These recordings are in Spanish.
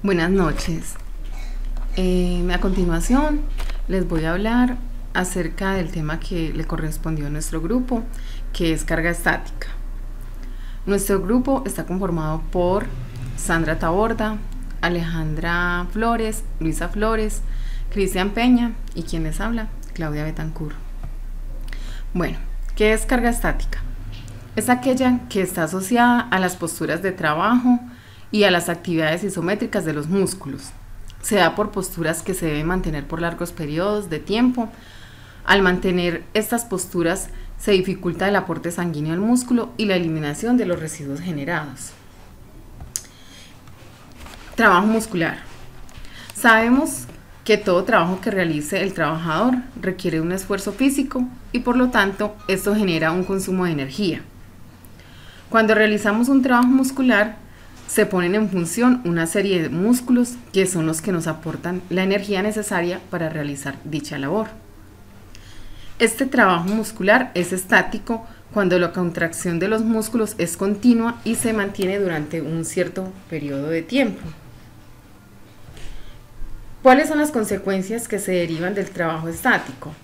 Buenas noches. A continuación les voy a hablar acerca del tema que le correspondió a nuestro grupo, que es carga estática. Nuestro grupo está conformado por Sandra Taborda, Alejandra Flores, Luisa Flores, Cristian Peña y quien les habla, Claudia Betancourt. Bueno, ¿qué es carga estática? Es aquella que está asociada a las posturas de trabajo y a las actividades isométricas de los músculos. Se da por posturas que se deben mantener por largos periodos de tiempo. Al mantener estas posturas se dificulta el aporte sanguíneo al músculo y la eliminación de los residuos generados. Trabajo muscular. Sabemos que todo trabajo que realice el trabajador requiere un esfuerzo físico y por lo tanto esto genera un consumo de energía. Cuando realizamos un trabajo muscular, se ponen en función una serie de músculos que son los que nos aportan la energía necesaria para realizar dicha labor. Este trabajo muscular es estático cuando la contracción de los músculos es continua y se mantiene durante un cierto periodo de tiempo. ¿Cuáles son las consecuencias que se derivan del trabajo estático?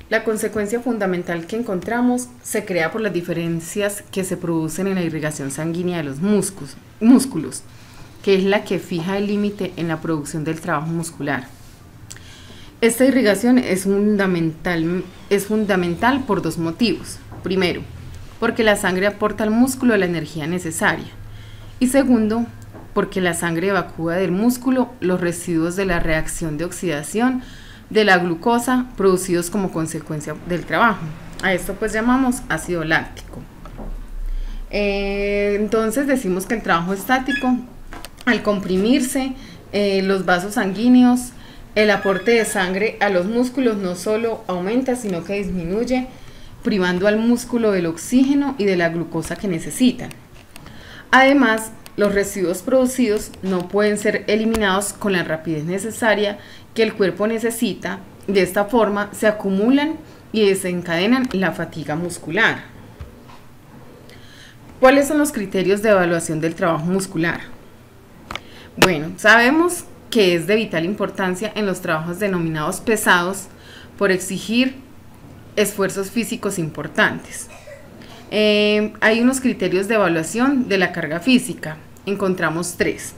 La consecuencia fundamental que encontramos se crea por las diferencias que se producen en la irrigación sanguínea de los músculos, que es la que fija el límite en la producción del trabajo muscular. Esta irrigación es fundamental por dos motivos. Primero, porque la sangre aporta al músculo la energía necesaria. Y segundo, porque la sangre evacúa del músculo los residuos de la reacción de oxidación de la glucosa producidos como consecuencia del trabajo. A esto pues llamamos ácido láctico. Entonces decimos que el trabajo estático, al comprimirse los vasos sanguíneos, el aporte de sangre a los músculos no solo aumenta, sino que disminuye, privando al músculo del oxígeno y de la glucosa que necesitan. Además, los residuos producidos no pueden ser eliminados con la rapidez necesaria que el cuerpo necesita. De esta forma se acumulan y desencadenan la fatiga muscular. ¿Cuáles son los criterios de evaluación del trabajo muscular? Bueno, sabemos que es de vital importancia en los trabajos denominados pesados por exigir esfuerzos físicos importantes. Hay unos criterios de evaluación de la carga física. Encontramos tres.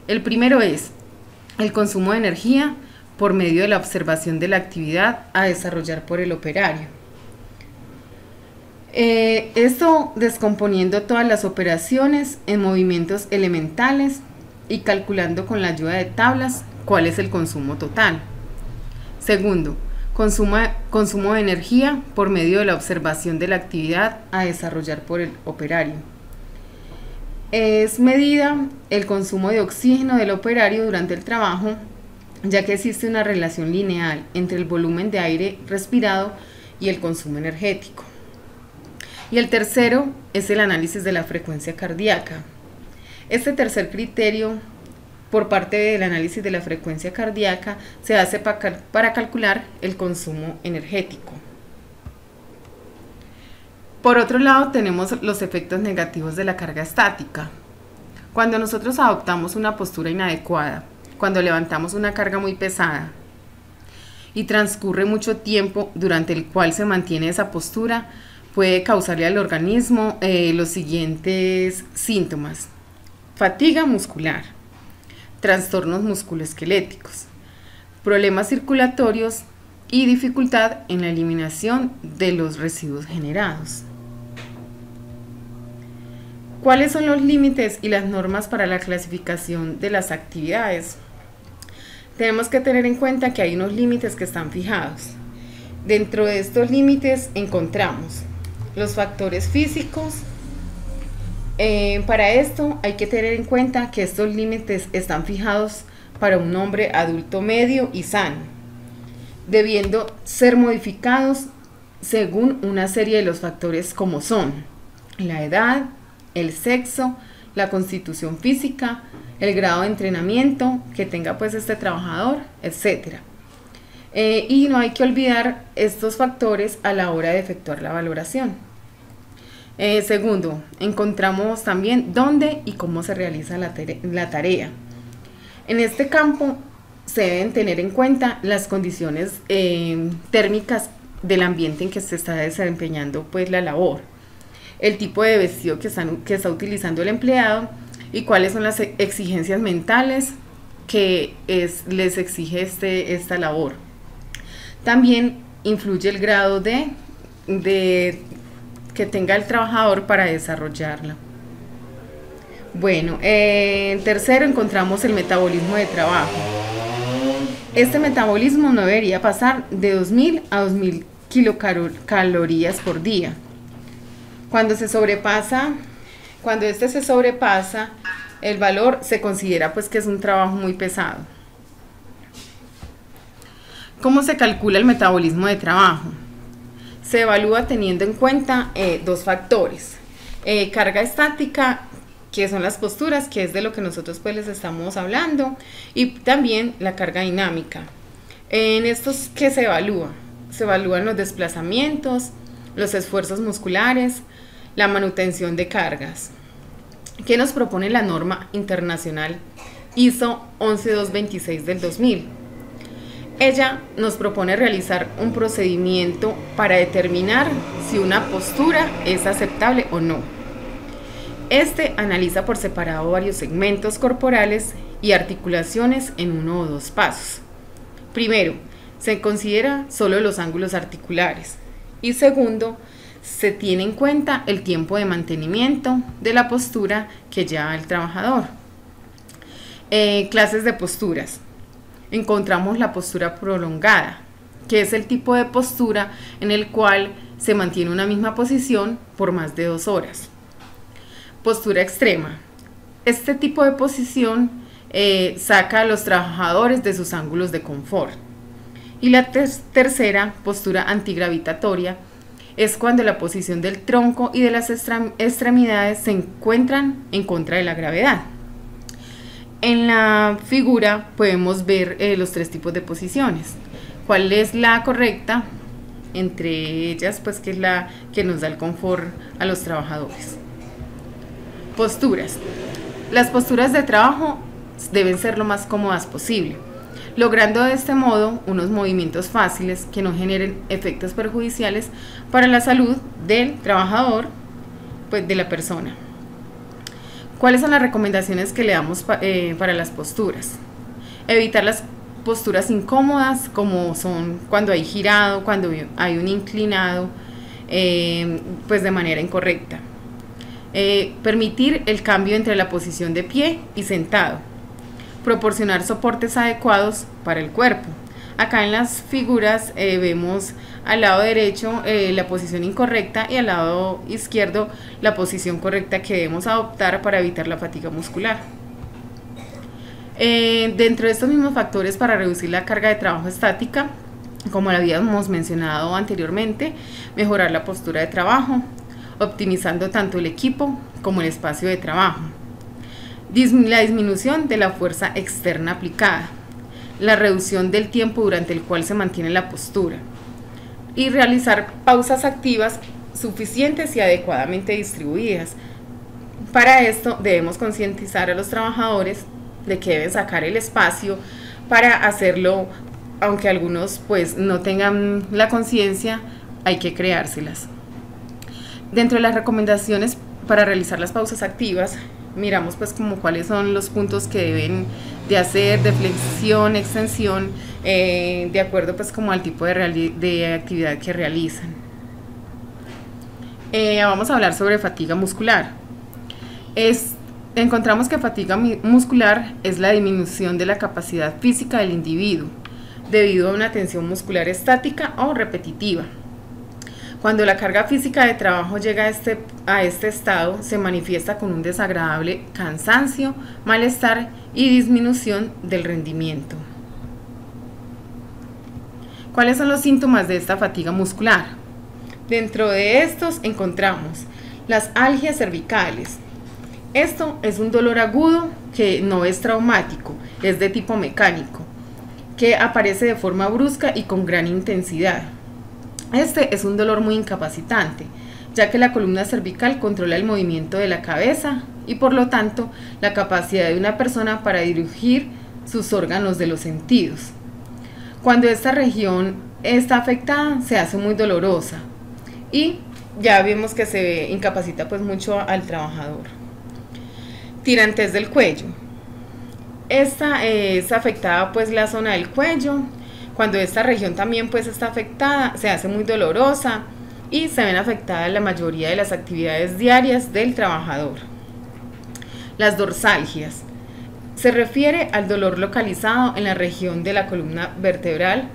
El primero es el consumo de energía por medio de la observación de la actividad a desarrollar por el operario. Esto descomponiendo todas las operaciones en movimientos elementales y calculando con la ayuda de tablas cuál es el consumo total. Segundo, consumo de energía por medio de la observación de la actividad a desarrollar por el operario. Es medida el consumo de oxígeno del operario durante el trabajo, ya que existe una relación lineal entre el volumen de aire respirado y el consumo energético. Y el tercero es el análisis de la frecuencia cardíaca. Este tercer criterio, por parte del análisis de la frecuencia cardíaca, se hace para calcular el consumo energético. Por otro lado, tenemos los efectos negativos de la carga estática. Cuando nosotros adoptamos una postura inadecuada, cuando levantamos una carga muy pesada y transcurre mucho tiempo durante el cual se mantiene esa postura, puede causarle al organismo los siguientes síntomas: fatiga muscular, trastornos musculoesqueléticos, problemas circulatorios y dificultad en la eliminación de los residuos generados. ¿Cuáles son los límites y las normas para la clasificación de las actividades? Tenemos que tener en cuenta que hay unos límites que están fijados. Dentro de estos límites encontramos los factores físicos. Para esto hay que tener en cuenta que estos límites están fijados para un hombre adulto medio y sano, debiendo ser modificados según una serie de los factores como son la edad, el sexo, la constitución física, el grado de entrenamiento que tenga pues este trabajador, etc. Y no hay que olvidar estos factores a la hora de efectuar la valoración. Segundo, encontramos también dónde y cómo se realiza la tarea. En este campo se deben tener en cuenta las condiciones térmicas del ambiente en que se está desempeñando pues la labor, el tipo de vestido que está utilizando el empleado y cuáles son las exigencias mentales que les exige esta labor. También influye el grado de que tenga el trabajador para desarrollarla. Bueno, en tercero encontramos el metabolismo de trabajo. Este metabolismo no debería pasar de 2000 a 2000 kilocalorías por día. Cuando este se sobrepasa el valor, se considera pues que es un trabajo muy pesado. ¿Cómo se calcula el metabolismo de trabajo? Se evalúa teniendo en cuenta dos factores: carga estática, que son las posturas, que es de lo que nosotros pues les estamos hablando, y también la carga dinámica. En estos, ¿qué se evalúa? Se evalúan los desplazamientos, los esfuerzos musculares, la manutención de cargas. ¿Qué nos propone la norma internacional ISO 11226 del 2000? Ella nos propone realizar un procedimiento para determinar si una postura es aceptable o no. Este analiza por separado varios segmentos corporales y articulaciones en 1 o 2 pasos. Primero, se considera solo los ángulos articulares y segundo, se tiene en cuenta el tiempo de mantenimiento de la postura que lleva el trabajador. Clases de posturas. Encontramos la postura prolongada, que es el tipo de postura en el cual se mantiene una misma posición por más de 2 horas. Postura extrema. Este tipo de posición saca a los trabajadores de sus ángulos de confort. Y la tercera, postura antigravitatoria, es cuando la posición del tronco y de las extremidades se encuentran en contra de la gravedad. En la figura podemos ver los 3 tipos de posiciones. ¿Cuál es la correcta? Entre ellas, pues, que es la que nos da el confort a los trabajadores. Posturas. Las posturas de trabajo deben ser lo más cómodas posible, logrando de este modo unos movimientos fáciles que no generen efectos perjudiciales para la salud del trabajador, pues de la persona. ¿Cuáles son las recomendaciones que le damos para las posturas? Evitar las posturas incómodas, como son cuando hay girado, cuando hay un inclinado, pues de manera incorrecta. Permitir el cambio entre la posición de pie y sentado. Proporcionar soportes adecuados para el cuerpo. Acá en las figuras vemos al lado derecho la posición incorrecta y al lado izquierdo la posición correcta que debemos adoptar para evitar la fatiga muscular. Dentro de estos mismos factores para reducir la carga de trabajo estática, como lo habíamos mencionado anteriormente, mejorar la postura de trabajo, optimizando tanto el equipo como el espacio de trabajo. La disminución de la fuerza externa aplicada, la reducción del tiempo durante el cual se mantiene la postura y realizar pausas activas suficientes y adecuadamente distribuidas. Para esto debemos concientizar a los trabajadores de que deben sacar el espacio para hacerlo, aunque algunos pues no tengan la conciencia, hay que creárselas. Dentro de las recomendaciones para realizar las pausas activas, miramos pues como cuáles son los puntos que deben de hacer, de flexión, extensión, de acuerdo pues como al tipo de actividad que realizan. Vamos a hablar sobre fatiga muscular. Encontramos que fatiga muscular es la disminución de la capacidad física del individuo debido a una tensión muscular estática o repetitiva. Cuando la carga física de trabajo llega a este estado, se manifiesta con un desagradable cansancio, malestar y disminución del rendimiento. ¿Cuáles son los síntomas de esta fatiga muscular? Dentro de estos encontramos las algias cervicales. Esto es un dolor agudo que no es traumático, es de tipo mecánico, que aparece de forma brusca y con gran intensidad. Este es un dolor muy incapacitante, ya que la columna cervical controla el movimiento de la cabeza y por lo tanto la capacidad de una persona para dirigir sus órganos de los sentidos. Cuando esta región está afectada, se hace muy dolorosa y ya vemos que se incapacita pues mucho al trabajador. Tirantez del cuello. Esta es afectada pues la zona del cuello. Cuando esta región también pues está afectada, se hace muy dolorosa y se ven afectadas la mayoría de las actividades diarias del trabajador. Las dorsalgias. Se refiere al dolor localizado en la región de la columna vertebral.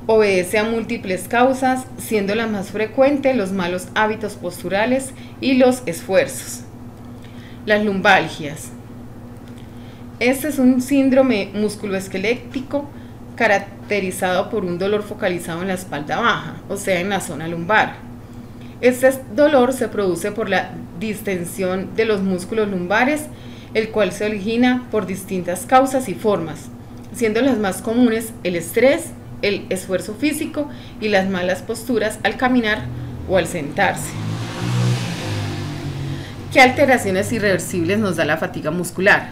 Obedece a múltiples causas, siendo las más frecuentes los malos hábitos posturales y los esfuerzos. Las lumbalgias. Este es un síndrome musculoesquelético caracterizado por un dolor focalizado en la espalda baja, o sea, en la zona lumbar. Este dolor se produce por la distensión de los músculos lumbares, el cual se origina por distintas causas y formas, siendo las más comunes el estrés, el esfuerzo físico y las malas posturas al caminar o al sentarse. ¿Qué alteraciones irreversibles nos da la fatiga muscular?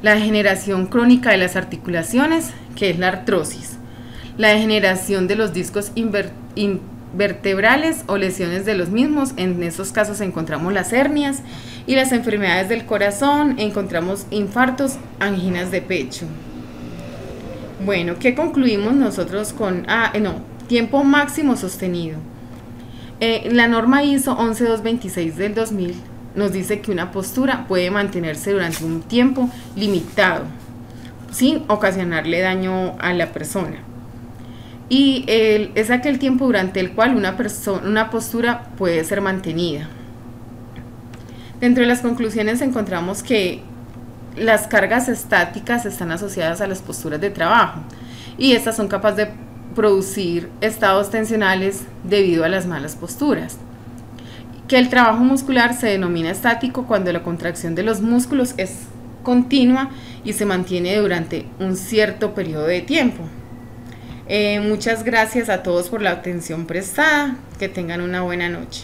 La degeneración crónica de las articulaciones, que es la artrosis, la degeneración de los discos vertebrales o lesiones de los mismos. En esos casos encontramos las hernias, y las enfermedades del corazón, encontramos infartos, anginas de pecho. Bueno, ¿qué concluimos nosotros con tiempo máximo sostenido? La norma ISO 11226 del 2000 nos dice que una postura puede mantenerse durante un tiempo limitado sin ocasionarle daño a la persona. Y es aquel tiempo durante el cual una postura puede ser mantenida. Dentro de las conclusiones encontramos que las cargas estáticas están asociadas a las posturas de trabajo y estas son capaces de producir estados tensionales debido a las malas posturas. Que el trabajo muscular se denomina estático cuando la contracción de los músculos es continua y se mantiene durante un cierto periodo de tiempo. Muchas gracias a todos por la atención prestada. Que tengan una buena noche.